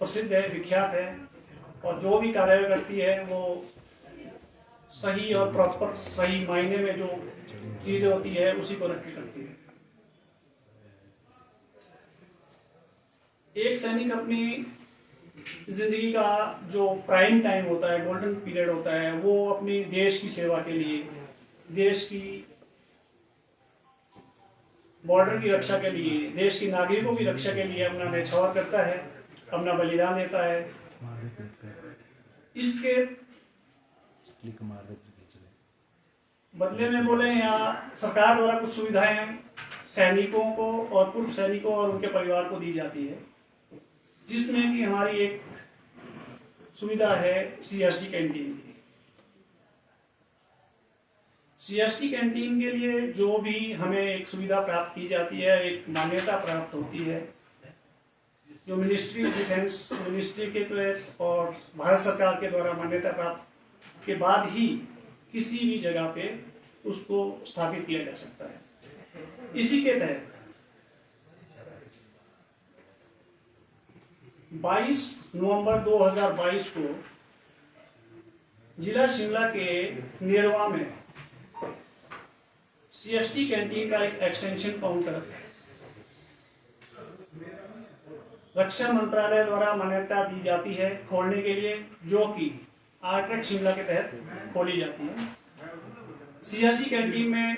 प्रसिद्ध है, विख्यात है, और जो भी कार्य करती है वो सही और प्रॉपर सही मायने में जो चीजें होती है उसी को रखी करती है। एक सैनिक अपनी जिंदगी का जो प्राइम टाइम होता है, गोल्डन पीरियड होता है, वो अपनी देश की सेवा के लिए, देश की बॉर्डर की रक्षा के लिए, देश के नागरिकों की रक्षा के लिए अपना न्यौछावर करता है, अपना बलिदान देता है। इसके बदले में बोले या सरकार द्वारा कुछ सुविधाएं सैनिकों को और पूर्व सैनिकों और उनके परिवार को दी जाती है, जिसमें कि हमारी एक सुविधा है CST कैंटीन की। CST कैंटीन के लिए जो भी हमें एक सुविधा प्राप्त की जाती है, एक मान्यता प्राप्त होती है, जो मिनिस्ट्री ऑफ डिफेंस, मिनिस्ट्री के तहत और भारत सरकार के द्वारा मान्यता प्राप्त के बाद ही किसी भी जगह पे उसको स्थापित किया जा सकता है। इसी के तहत 22 नवंबर 2022 को जिला शिमला के नेरवा में CST कैंटीन का एक एक्सटेंशन काउंटर रक्षा मंत्रालय द्वारा मान्यता दी जाती है खोलने के लिए, जो कि आरट्रेक शिमला के तहत खोली जाती है। CST कैंटीन में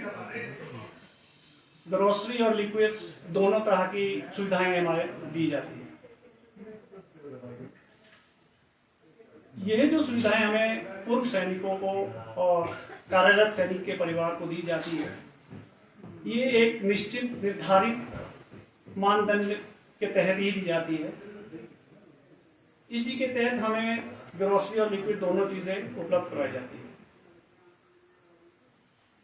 ग्रोसरी और लिक्विड दोनों तरह की सुविधाएं हमारे दी जाती है। यह जो सुविधाएं हमें पूर्व सैनिकों को और कार्यरत सैनिक के परिवार को दी जाती है, ये एक निश्चित निर्धारित मानदंड के तहत ही दी जाती है। इसी के तहत हमें ग्रोसरी और लिक्विड दोनों चीजें उपलब्ध कराई जाती है।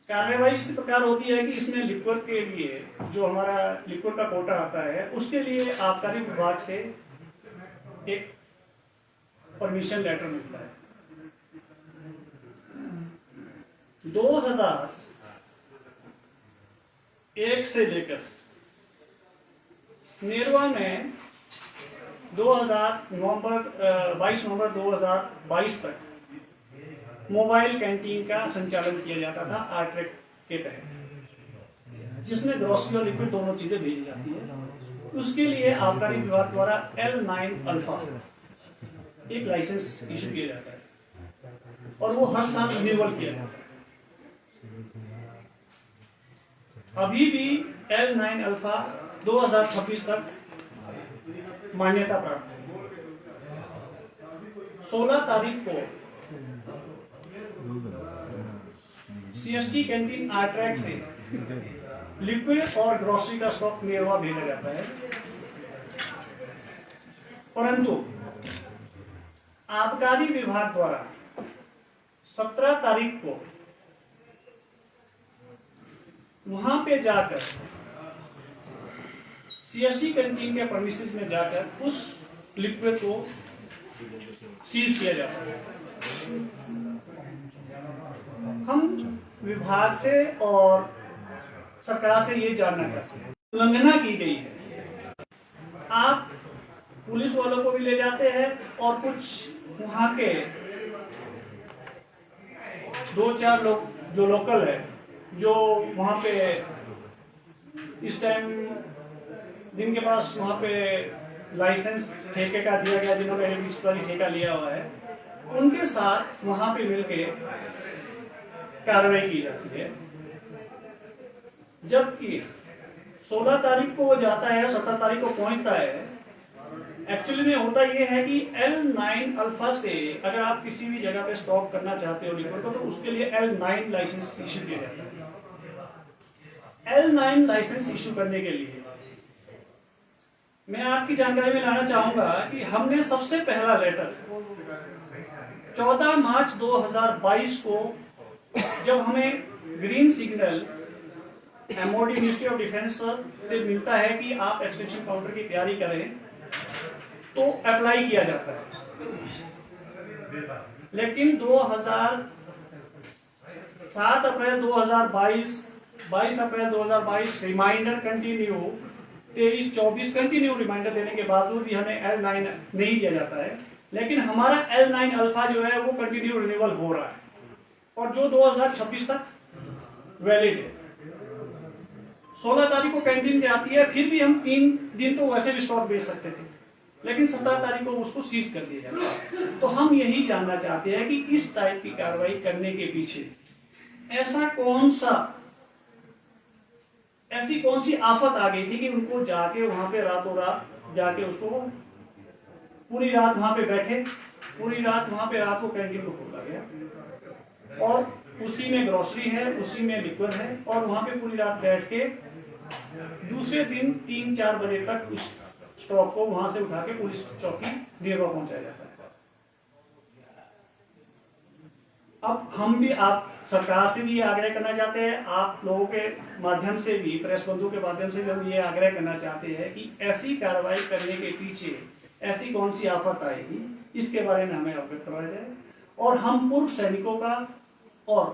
कार्यवाही इस प्रकार होती है कि इसमें लिक्विड के लिए जो हमारा लिक्विड का कोटा आता है, उसके लिए आबकारी विभाग से एक परमिशन लेटर मिलता है। 2001 से लेकर नेरवा में 22 नवंबर 2022 तक मोबाइल कैंटीन का संचालन किया जाता था आरट्रेक के तहत, जिसमें ग्रोसरी और लिक्विड दोनों चीजें भेजी जाती है। उसके लिए आबकारी विभाग द्वारा L9 अल्फा एक लाइसेंस इशू किया जाता है और वो हर साल रिन्यूअल किया जाता है। अभी भी L9 अल्फा 2026 तक मान्यता प्राप्त है। 16 तारीख को CST कैंटीन आरट्रेक से लिक्विड और ग्रोसरी का स्टॉक नेरवा भेजा जाता है, परंतु आबकारी विभाग द्वारा 17 तारीख को वहां पे जाकर CST कैंटीन के प्रेमिसेस में जाकर उस लिक्विड को सीज किया जाता है। हम विभाग से और सरकार से ये जानना चाहते हैं, उल्लंघना की गई है। आप पुलिस वालों को भी ले जाते हैं और कुछ वहां के 2-4 लोग जो लोकल है, जो वहां पे इस टाइम जिनके पास वहां पे लाइसेंस ठेके का दिया गया, जिन्होंने इस बार ठेका लिया हुआ है, उनके साथ वहां पे मिलके कार्रवाई की जाती है। जबकि 16 तारीख को वो जाता है, 17 तारीख को पहुंचता है। एक्चुअली में होता यह है कि L9 अल्फा से अगर आप किसी भी जगह पे स्टॉक करना चाहते हो लिक्विड को, तो उसके लिए L9 लाइसेंस इशू किया जाता है। L9 लाइसेंस इशू करने के लिए मैं आपकी जानकारी में लाना चाहूंगा कि हमने सबसे पहला लेटर 14 मार्च 2022 को, जब हमें green signal MOD ministry of defence से मिलता है कि आप एक्सटेंशन काउंटर की तैयारी करें, तो अप्लाई किया जाता है। लेकिन 7 अप्रैल 2022, 22 अप्रैल 2022 रिमाइंडर कंटिन्यू 23-24 कंटिन्यू रिमाइंडर देने के बावजूद भी हमें L9 नहीं दिया जाता है, लेकिन हमारा L9 अल्फा जो है वो कंटिन्यू रिन्यूअल हो रहा है और जो 2026 तक वैलिड है। 16 तारीख को कैंटीन पे आती है, फिर भी हम 3 दिन तो वैसे भी स्टॉक बेच सकते थे, लेकिन 17 तारीख को उसको सीज कर दिया जाता है। तो हम यही जानना चाहते हैं कि इस टाइप की कार्रवाई करने के पीछे ऐसी कौन सी आफत आ गई थी कि उनको जाके वहां पे रातों रात जाके उसको पूरी रात वहां पे बैठे, पूरी रात वहां पे रात को कैंटीन को खोला गया और उसी में ग्रोसरी है, उसी में लिक्विड है और वहां पे पूरी रात बैठ के दूसरे दिन 3-4 बजे तक उस स्टॉक को वहां से उठा के पुलिस चौकी देवा पहुंचाया जाता है। अब हम भी आप सरकार से भी ये आग्रह करना चाहते हैं, आप लोगों के माध्यम से भी, प्रेस बंधु के माध्यम से भी हम ये आग्रह करना चाहते हैं कि ऐसी कार्रवाई करने के पीछे ऐसी कौन सी आफत आएगी, इसके बारे में हमें अवगत करवाया जाए और हम पूर्व सैनिकों का और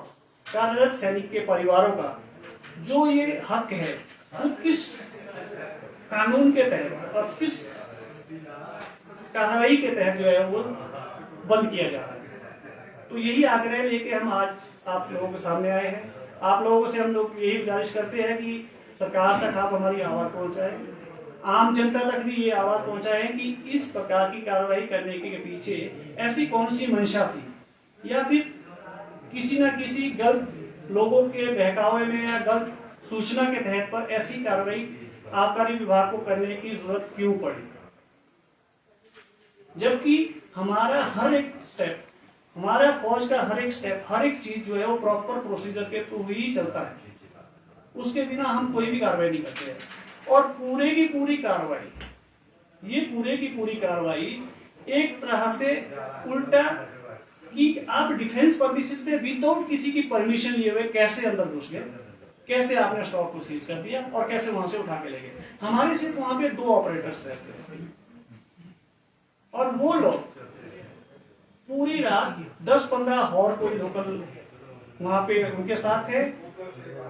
कार्यरत सैनिक के परिवारों का जो ये हक है वो किस कानून के तहत और किस कार्रवाई के तहत जो है वो बंद किया जा रहा है। तो यही आग्रह लेके हम आज आप लोगों के सामने आए हैं। आप लोगों से हम लोग यही गुजारिश करते हैं कि सरकार तक आप हमारी आवाज पहुंचाएं, आम जनता तक भी ये आवाज पहुंचाएं कि इस प्रकार की कार्रवाई करने के पीछे ऐसी कौन सी मंशा थी या फिर किसी न किसी गलत लोगों के बहकावे में या गलत सूचना के तहत पर ऐसी कार्रवाई आबकारी विभाग को करने की जरूरत क्यों पड़ी, जबकि हमारा हर एक स्टेप, हमारा फौज का हर एक स्टेप, हर एक चीज जो है वो प्रॉपर प्रोसीजर के थ्रू ही चलता है, उसके बिना हम कोई भी कार्रवाई नहीं करते हैं। और पूरे की पूरी कार्रवाई एक तरह से उल्टा कि आप डिफेंस पर्पसेस में विदाउट किसी की परमिशन लिए हुए कैसे अंदर घुस गए, कैसे आपने स्टॉक को सीज कर दिया और कैसे वहां से उठा के ले गए। हमारे सिर्फ वहां पे 2 ऑपरेटर्स रहते हैं और वो लोग पूरी रात 10-15 और कोई लोकल वहां पे उनके साथ थे,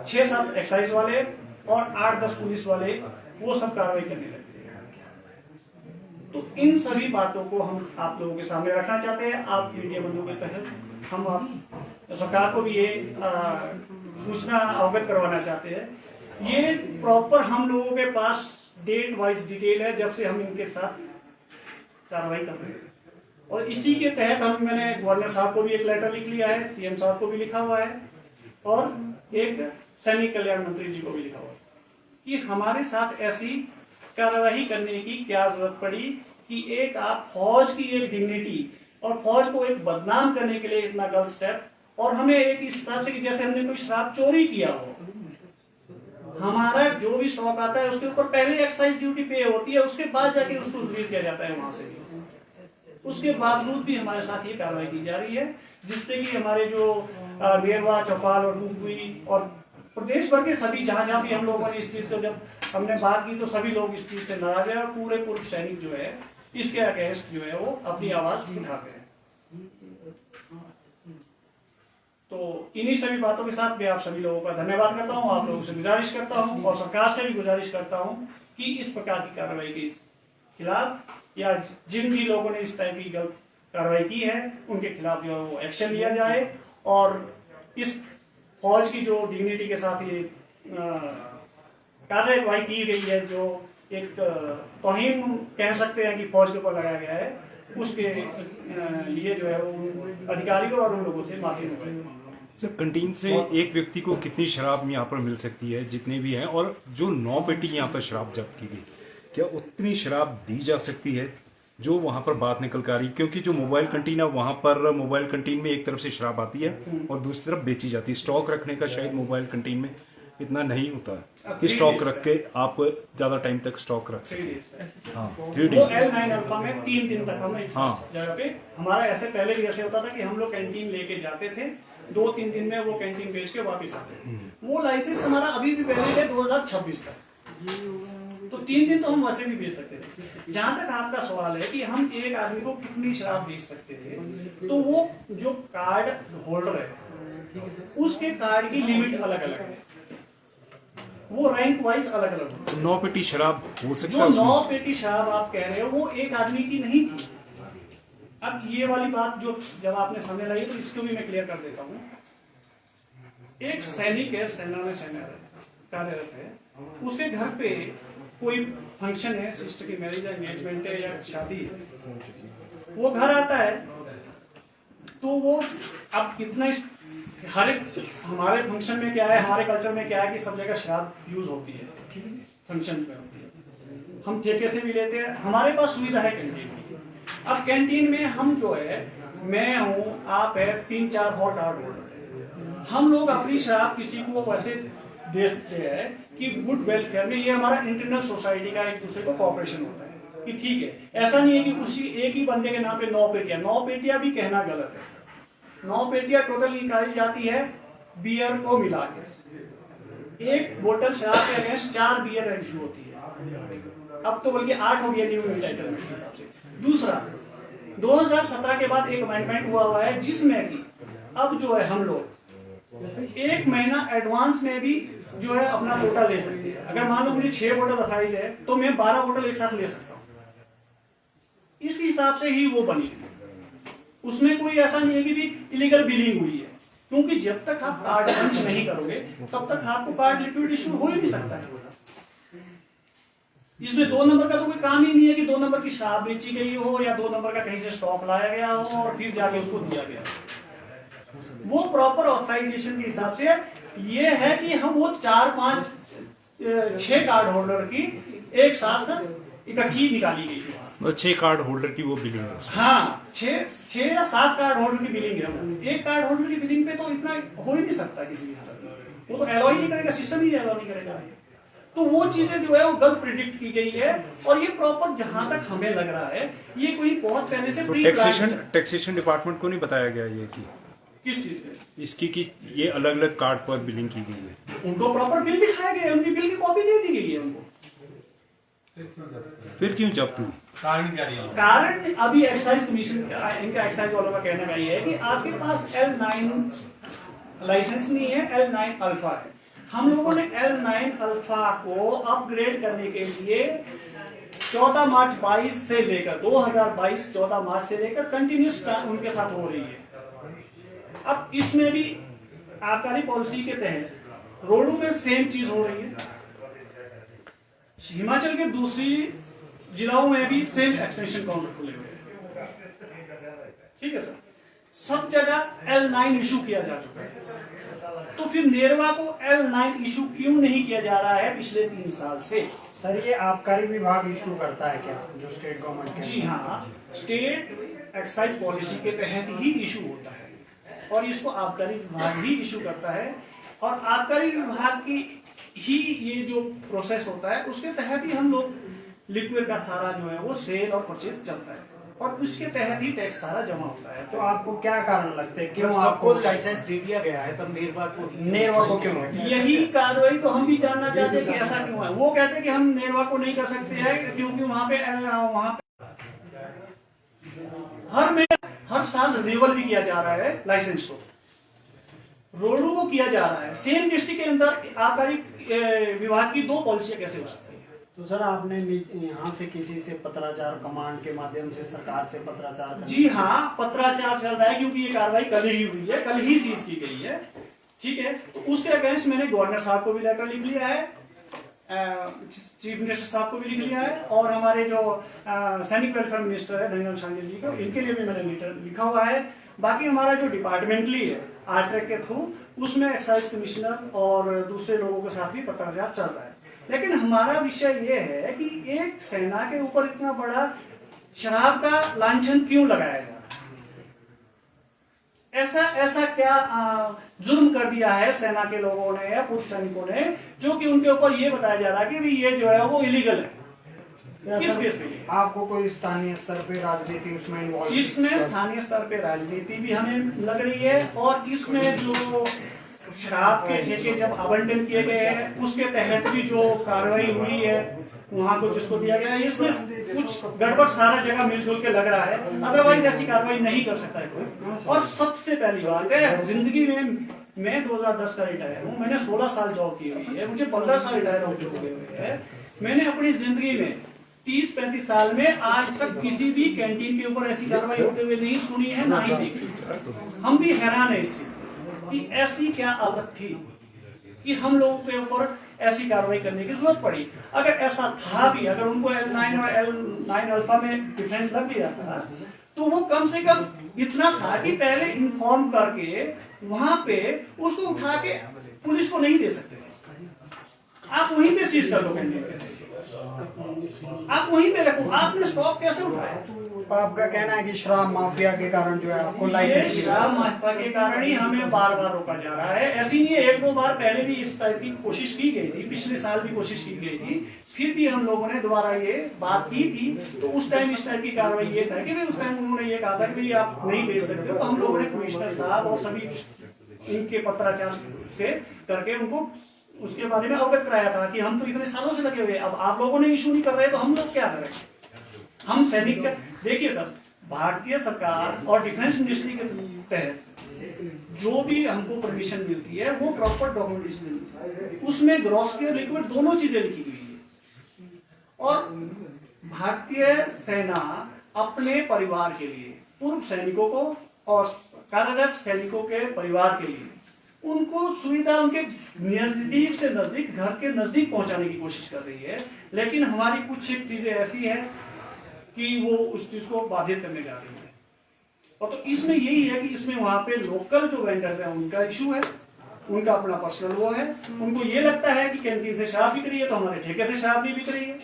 6-7 एक्साइज वाले और 8-10 पुलिस वाले, वो सब कार्रवाई करने लगे। तो इन सभी बातों को हम आप लोगों के सामने रखना चाहते हैं। आप मीडिया बंधु के तहत हम आप सरकार को भी ये सूचना अवगत करवाना चाहते हैं। ये प्रॉपर हम लोगों के पास डेट वाइज डिटेल है जब से हम इनके साथ कार्रवाई कर रहे हैं और इसी के तहत मैंने गवर्नर साहब को भी एक लेटर लिख लिया है, सीएम साहब को भी लिखा हुआ है और एक सैनिक कल्याण मंत्री जी को भी लिखा हुआ है कि हमारे साथ ऐसी कार्रवाई करने की क्या जरूरत पड़ी कि एक आप फौज की एक डिग्निटी और फौज को एक बदनाम करने के लिए इतना गलत स्टेप, और हमें एक इस हिसाब से कि जैसे हमने कोई शराब चोरी किया हो, हमारा जो भी स्टॉक आता है उसके ऊपर पहले एक्साइज ड्यूटी पे होती है, उसके बाद जाके उसको रिलीज किया जाता है वहां से। उसके बावजूद भी हमारे साथ ये कार्रवाई की जा रही है, जिससे कि हमारे जो बेरवा, चौपाल और डूबुई और प्रदेश भर के सभी जहां भी हम लोगों ने इस चीज को जब हमने बात की तो सभी लोग इस चीज से नाराज है और पूरे पूर्व सैनिक जो है इसके अगेंस्ट जो है वो अपनी आवाज उठाते हैं। तो इन्हीं सभी बातों के साथ मैं आप सभी लोगों का धन्यवाद करता हूं, आप लोगों से गुजारिश करता हूं और सरकार से भी गुजारिश करता हूं कि इस प्रकार की कार्रवाई के खिलाफ या जिन भी लोगों ने इस टाइप की गलत कार्रवाई की है उनके खिलाफ जो है वो एक्शन लिया जाए और इस फौज की जो डिग्निटी के साथ ये कार्रवाई की गई है, जो एक तौहीन कह सकते हैं कि फौज के ऊपर लगाया गया है, उसके लिए जो है वो अधिकारियों और उन लोगों से माफी मांगे। सर, कंटीन से एक व्यक्ति को कितनी शराब यहाँ पर मिल सकती है, जितने भी हैं, और जो 9 पेटी यहाँ पर शराब जब्त की गई, क्या उतनी शराब दी जा सकती है जो वहाँ पर बात निकल कर आ रही? क्योंकि जो मोबाइल कंटीन है वहाँ पर मोबाइल कंटीन में एक तरफ से शराब आती है और दूसरी तरफ बेची जाती है। स्टॉक रखने का शायद मोबाइल कंटीन में इतना नहीं होता कि स्टॉक रख के आप ज्यादा टाइम तक स्टॉक रख सकते। हाँ, 3 days L9 अल्फा में 3 दिन तक हम एक जगह पे, हमारा ऐसे पहले भी ऐसे होता था कि हम लोग कैंटीन लेके जाते थे, 2-3 दिन में वो कैंटीन बेच के वापस आते। वो लाइसेंस हमारा अभी भी वैलिड है 2026 तक, तो 3 दिन तो हम वैसे भी बेच सकते थे। जहां तक आपका सवाल है कि हम एक आदमी को कितनी शराब बेच सकते थे, तो वो जो कार्ड होल्डर है उसके कार्ड की लिमिट अलग अलग है। वो रैंक वाइज अलग अलग होते हैं। 9 पेटी शराब हो सकता जो है उसमें? 9 पेटी शराब आप कह रहे हो वो एक आदमी की नहीं थी। अब ये वाली बात जो जब आपने सामने लाई तो इसको भी मैं क्लियर कर देता हूँ। एक सैनिक है, सेना में कार्यरत है, उसके घर पे कोई फंक्शन है, सिस्टर की मैरिज है, एंगेजमेंट है या शादी है, वो घर आता है तो वो अब कितना हर एक हमारे फंक्शन में क्या है, हमारे कल्चर में क्या है कि सब जगह शराब यूज होती है, फंक्शन में होती है, हम ठेके से भी लेते हैं, हमारे पास सुविधा है कैंटीन की। अब कैंटीन में हम जो है, मैं हूँ, आप है, 3-4 हॉट कार्ड होल्डर, हम लोग अपनी शराब किसी को वैसे देते हैं कि गुड वेलफेयर में, ये हमारा इंटरनल सोसाइटी का एक दूसरे को कॉपरेशन होता है कि ठीक है, ऐसा नहीं है कि उसी एक ही बंदे के नाम पे 9 पेटियां, 9 पेटियां भी कहना गलत है। 9 पेटियां टोटल निकाली जाती है बियर को मिला के, एक बोतल शराब के अगेंस्ट 4 बियर इशू होती है, अब तो बल्कि 8 हो गया न्यू एंटाइटलमेंट के हिसाब से। दूसरा, 2017 के बाद एक अमेंडमेंट हुआ है जिसमें कि अब जो है हम लोग 1 महीना एडवांस में भी जो है अपना कोटा ले सकते हैं। अगर मान लो मुझे 6 बोतल 28 है तो मैं 12 बोतल एक साथ ले सकता हूं। इस हिसाब से ही वो बनी, उसमें कोई ऐसा नहीं है कि भी इलीगल बिलिंग हुई है, क्योंकि जब तक आप कार्ड पंच नहीं करोगे तब तक आपको कार्ड लिक्विड इशू हो ही नहीं सकता है। इसमें 2 नंबर का तो कोई काम ही नहीं है कि 2 नंबर की शराब बेची गई हो या 2 नंबर का कहीं से स्टॉक लाया गया हो और फिर जाके उसको दिया गया। वो प्रॉपर ऑथराइजेशन के हिसाब से ये है कि हम वो 4-5-6 कार्ड होल्डर की एक साथ इकट्ठी निकाली गई है। 6 कार्ड होल्डर की वो बिलिंग है? हाँ, 6 या 7 कार्ड होल्डर की बिलिंग है। एक कार्ड होल्डर की बिलिंग पे तो इतना हो ही नहीं सकता किसी भी हालत में, वो तो अलाउ ही नहीं करेगा, सिस्टम ही अलाउ नहीं करेगा। तो वो चीजें जो है वो गलत प्रिडिक्ट की गई है, और ये प्रॉपर जहां तक हमें लग रहा है ये कोई बहुत पहले से टैक्सेशन डिपार्टमेंट को नहीं बताया गया ये कि किस चीज से इसकी कि ये अलग अलग कार्ड पर बिलिंग की गई है? उनको प्रॉपर बिल दिखाया गया है, उनकी बिल की कॉपी दे दी गई है उनको। फिर क्यों जब्त हुई? कारण अभी एक्साइज कमीशन इनका एक्साइज वालों का कहना का ये है कि आपके पास L9 लाइसेंस नहीं है, L9 अल्फा है। हम लोगों ने L9 अल्फा को अपग्रेड करने के लिए 14 मार्च 22 से लेकर 2022 14 मार्च से लेकर कंटिन्यूस उनके साथ हो रही है। अब इसमें भी आबकारी पॉलिसी के तहत रोडों में सेम चीज हो रही है, हिमाचल के दूसरी जिलाओं में भी सेम एक्सटेंशन काउंटर खुले हुए हैं। ठीक है सर, सब जगह L9 इशू किया जा चुका है, तो फिर नेरवा को L9 इशू क्यों नहीं किया जा रहा है पिछले 3 साल से? सर ये आबकारी विभाग इशू करता है क्या, जो स्टेट गवर्नमेंट के? जी हाँ, स्टेट एक्साइज पॉलिसी के तहत ही इशू होता है और इसको आबकारी विभाग ही इशू करता है, और आबकारी विभाग की ही ये जो प्रोसेस होता है उसके तहत ही हम लोग लिक्विड का सारा जो है वो सेल और परचेज चलता है, और उसके तहत ही टैक्स सारा जमा होता है। तो आपको क्या कारण लगता है, क्यों सबको आपको लाइसेंस दे दिया गया है, तब नेरवा को क्यों? यही कार्रवाई तो हम भी जानना चाहते हैं कि ऐसा क्यों है। वो कहते हैं कि हम नेरवा को नहीं कर सकते हैं क्योंकि वहां पे हर साल रिन्यूअल भी किया जा रहा है लाइसेंस को, रोडों को किया जा रहा है। सेम डिस्ट्रिक्ट के अंदर आबकारी विभाग की 2 पॉलिसियां कैसे हो सकती है? तो सर आपने यहाँ से किसी से पत्राचार कमांड के माध्यम से सरकार से पत्राचार? जी हाँ, पत्राचार चल रहा है क्योंकि ये कार्रवाई कल ही हुई है, कल ही सीज की गई है। ठीक है, तो उसके अगेंस्ट मैंने गवर्नर साहब को भी लेटर लिख लिया है, चीफ मिनिस्टर साहब को भी लिख लिया है, और हमारे जो सैनिक वेलफेयर मिनिस्टर है धनीराम शांडिल जी को, इनके लिए भी मैंने लेटर लिखा हुआ है। बाकी हमारा जो डिपार्टमेंटली है आरट्रैक के थ्रू, उसमें एक्साइज कमिश्नर और दूसरे लोगों के साथ भी पत्राचार चल रहा है। लेकिन हमारा विषय ये है कि एक सेना के ऊपर इतना बड़ा शराब का लांछन क्यों लगाया जा रहा है? ऐसा क्या जुर्म कर दिया है सेना के लोगों ने या पूर्व सैनिकों ने, जो कि उनके ऊपर ये बताया जा रहा है कि भी ये जो है वो इलीगल है? किस बेस पे? आपको कोई स्थानीय स्तर पे राजनीति उसमें इन्वॉल्व? इसमें स्थानीय स्तर पे राजनीति भी हमें लग रही है, और इसमें जो शराब के ठेके जब आवंटन किए गए हैं उसके तहत भी जो कार्रवाई हुई है वहां को जिसको दिया गया है, इसमें कुछ गड़बड़ सारा जगह मिलजुल के लग रहा है। अदरवाइज ऐसी कार्रवाई नहीं कर सकता है कोई। और सबसे पहली बात है, जिंदगी में मैं 2010 का रिटायर हूँ, मैंने 16 साल जॉब की हुई है, मुझे 15 साल रिटायर हो चुके हुए हैं। मैंने अपनी जिंदगी में 30-35 साल में आज तक किसी भी कैंटीन के ऊपर ऐसी कार्रवाई होते हुए नहीं सुनी है, ना ही देखी। हम भी हैरान है इस चीज से कि ऐसी क्या आदत थी कि हम लोगों के ऊपर ऐसी कार्रवाई करने की जरूरत पड़ी। अगर ऐसा था भी, अगर उनको L9 और L9 अल्फा में डिफरेंस लग भी जाता तो वो कम से कम इतना था कि पहले इन्फॉर्म करके वहां पे उसको उठा के पुलिस को नहीं दे सकते थे। आप वहीं पे सीज कर लो कैंटीन, आप वहीं पे रखो, आपने स्टॉक कैसे उठाया? आपका कहना है कि शराब माफिया के कारण जो है आपको ये लाइसेंस शराब माफिया के कारण ही हमें बार बार रोका जा रहा है। ऐसी नहीं है, 1-2 बार पहले भी इस टाइप की कोशिश की गई थी, पिछले साल भी कोशिश की गई थी, फिर भी हम लोगों ने दोबारा ये बात की थी। तो उस टाइम इस टाइप की कार्रवाई ये था कि भाई उस टाइम उन्होंने ये कहा था कि आप नहीं बेच सकते हो। तो हम लोगों ने कमिश्नर साहब और सभी इनके पत्राचार से करके उनको उसके बारे में अवगत कराया था कि हम तो इतने सालों से लगे हुए, अब आप लोगों ने इशू नहीं कर रहे तो हम लोग क्या करें? हम सैनिक का देखिए सर, भारतीय सरकार और डिफेंस मिनिस्ट्री के तहत जो भी हमको परमिशन मिलती है वो प्रॉपर डॉक्यूमेंटेशन मिलती है, उसमें ग्रॉसरी और लिक्विड दोनों चीजें लिखी हुई है। और भारतीय सेना अपने परिवार के लिए, पूर्व सैनिकों को और कार्यरत सैनिकों के परिवार के लिए उनको सुविधा उनके नजदीक से नजदीक, घर के नजदीक पहुंचाने की कोशिश कर रही है। लेकिन हमारी कुछ एक चीजें ऐसी है कि वो उस चीज को बाधित करने जा रही है। और तो इसमें यही है कि इसमें वहां पे लोकल जो वेंडर्स है उनका इशू है, उनका अपना पर्सनल वो है। उनको ये लगता है कि कैंटीन से शराब बिक रही है तो हमारे ठेके से शराब नहीं बिक रही है।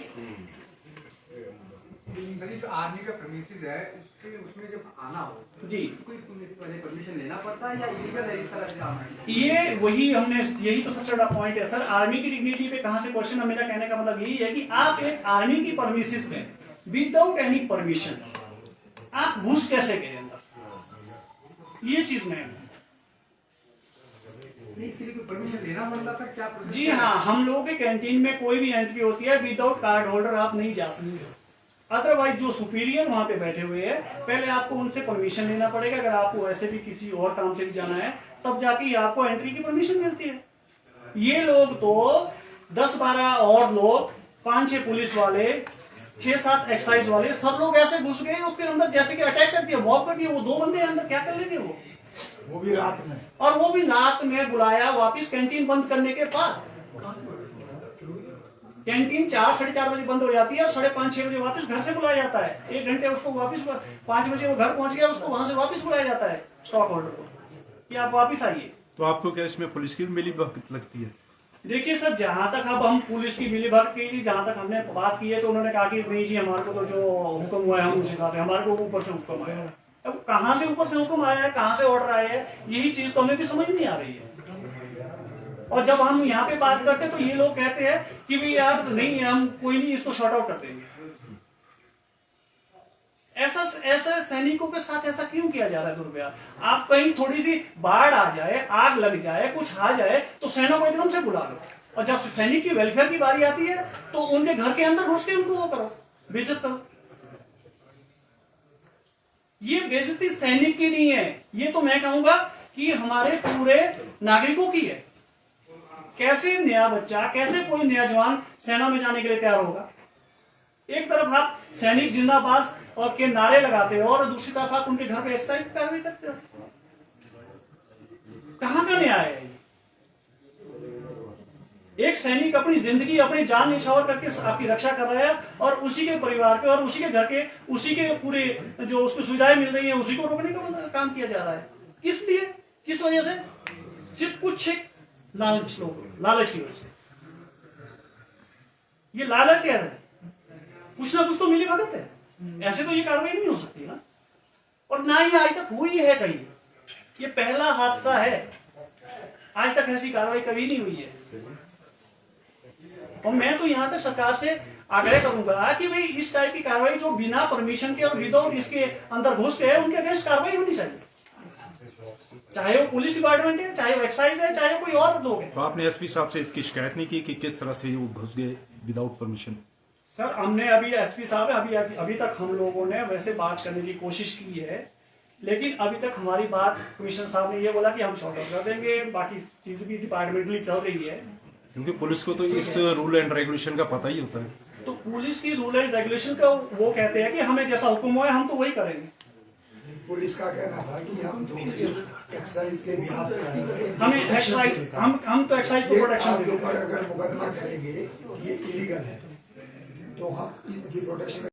जो आर्मी का प्रेमिसेस है उसमें जब आना हो जी, कोई पहले परमिशन लेना पड़ता है या इलीगल है इस तरह से आना? ये वही हमने, यही तो सबसे बड़ा पॉइंट है सर। आर्मी की डिग्निटी पे कहां से क्वेश्चन है? मेरा कहने का मतलब यही है कि आप एक आर्मी की परमिसेस में विदाउट एनी परमिशन आप घुस कैसे गए अंदर, ये चीज में नहीं, इसके लिए कोई परमिशन लेना पड़ता सर? क्या प्रोसेस? जी हाँ, हम लोगों के कैंटीन में कोई भी एंट्री होती है विदाउट कार्ड होल्डर आप नहीं जा सकते। अदरवाइज जो सुपीरियर वहां पे बैठे हुए हैं, पहले आपको उनसे परमिशन लेना पड़ेगा। अगर आपको ऐसे भी किसी और काम से भी जाना है तब जाके ही आपको एंट्री की परमिशन मिलती है। ये लोग तो 10-12 और लोग, 5-6 पुलिस वाले, 6-7 एक्साइज वाले, सब लोग ऐसे घुस गए उसके अंदर जैसे कि अटैक कर दिया, मॉब कर दिया। वो 2 बंदे अंदर क्या कर लेंगे वो भी रात में, और वो भी रात में बुलाया वापिस कैंटीन बंद करने के बाद। कैंटीन 4-4:30 बजे बंद हो जाती है और 5:30-6 बजे वापस घर से बुलाया जाता है। 1 घंटे उसको वापस, 5 बजे वो घर पहुंच गया, उसको वहां से वापस बुलाया जाता है स्टॉक होल्डर को कि आप वापस आइए। तो आपको क्या इसमें पुलिस की मिली भगत लगती है? देखिए सर, जहां तक अब हम पुलिस की मिलीभगत की, जहां तक हमने बात की है तो उन्होंने कहा कि नहीं जी, हमारे को तो जो हुक्म हुआ है हम उस हिसाब से, हमारे को ऊपर से हुक्म आया है। अब कहां से ऊपर से हुक्म आया है, कहां से ऑर्डर आया है, यही चीज तो हमें भी समझ नहीं आ रही है। और जब हम यहाँ पे बात करते हैं तो ये लोग कहते हैं कि भाई यार नहीं, हम कोई नहीं, इसको शॉर्ट आउट कर देंगे। ऐसा सैनिकों के साथ ऐसा क्यों किया जा रहा है दुर्व्यवहार? आप कहीं थोड़ी सी बाढ़ आ जाए, आग लग जाए, कुछ आ जाए तो सेना को एकदम से बुला लो, और जब सैनिक की वेलफेयर की बारी आती है तो उनके घर के अंदर घुस के उनको वो करो, बेइज्जत करो। ये बेइज्जती सैनिक की नहीं है, ये तो मैं कहूंगा कि हमारे पूरे नागरिकों की है। कैसे नया बच्चा, कैसे कोई नया जवान सेना में जाने के लिए तैयार होगा? एक तरफ आप सैनिक जिंदाबाद और के नारे लगाते हो और दूसरी तरफ आप उनके घर पे इस टाइप कार्रवाई करते हो। कहां का न्याय है? एक सैनिक अपनी जिंदगी, अपनी जान निछावर करके आपकी रक्षा कर रहा है और उसी के परिवार के और उसी के घर के, उसी के पूरे जो उसको सुविधाएं मिल रही है उसी को रोकने का काम किया जा रहा है। किस लिए, किस वजह से? सिर्फ कुछ लालच, लोग लालच की वजह से। ये लालच है, कुछ ना कुछ तो मिली भगत है, ऐसे तो ये कार्रवाई नहीं हो सकती ना। और ना ही आज तक हुई है कहीं, ये पहला हादसा है, आज तक ऐसी कार्रवाई कभी नहीं हुई है। और मैं तो यहां तक सरकार से आग्रह करूंगा कि भाई इस टाइप की कार्रवाई जो बिना परमिशन के और विदाउट इसके अंदर घुस के उनके अगेंस्ट कार्रवाई होनी चाहिए, चाहे वो पुलिस डिपार्टमेंट है, चाहे वो एक्साइज है, चाहे कोई और लोग है। तो आपने एसपी साहब से इसकी शिकायत नहीं की कि किस तरह से वो घुस गए विदाउट परमिशन? सर, हमने अभी एसपी साहब है, अभी तक हम लोगों ने वैसे बात करने की कोशिश की है लेकिन अभी तक हमारी बात कमिश्नर साहब ने ये बोला कि हम शॉर्ट आउट कर देंगे, बाकी चीज भी डिपार्टमेंटली चल रही है। क्योंकि पुलिस को तो इस रूल एंड रेगुलेशन का पता ही होता है। तो पुलिस की रूल एंड रेगुलेशन का वो कहते हैं कि हमें जैसा हुक्म हुआ है हम तो वही करेंगे। पुलिस का कहना था कि हम तो एक्साइज के भी हाथ हमें एक्साइज हम तो एक्साइज को प्रोटेक्शन आपके देंगे। ऊपर अगर मुकदमा करेंगे ये इलीगल है तो हम इसकी प्रोटेक्शन